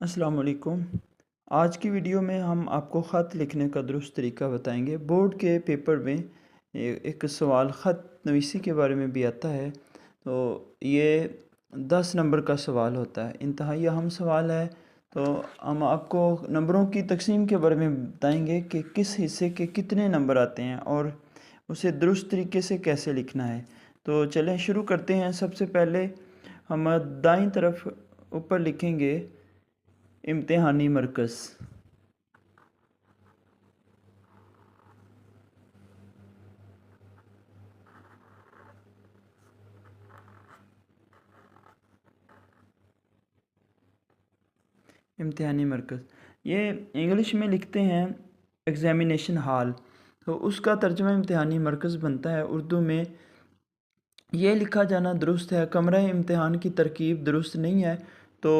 अस्सलाम वालेकुम। आज की वीडियो में हम आपको ख़त लिखने का दुरुस्त तरीका बताएंगे। बोर्ड के पेपर में एक सवाल ख़त नवीसी के बारे में भी आता है। तो ये 10 नंबर का सवाल होता है, इंतहाई अहम सवाल है। तो हम आपको नंबरों की तकसीम के बारे में बताएंगे कि किस हिस्से के कितने नंबर आते हैं और उसे दुरुस्त तरीके से कैसे लिखना है। तो चलें शुरू करते हैं। सबसे पहले हम दाईं तरफ ऊपर लिखेंगे इम्तिहानी मरकज़। इम्तिहानी मरकज़ ये इंग्लिश में लिखते हैं एग्ज़ामिनेशन हॉल। तो उसका तर्जुमा इम्तिहानी मरकज़ बनता है। उर्दू में ये लिखा जाना दुरुस्त है। कमरा इम्तिहान की तरकीब दुरुस्त नहीं है। तो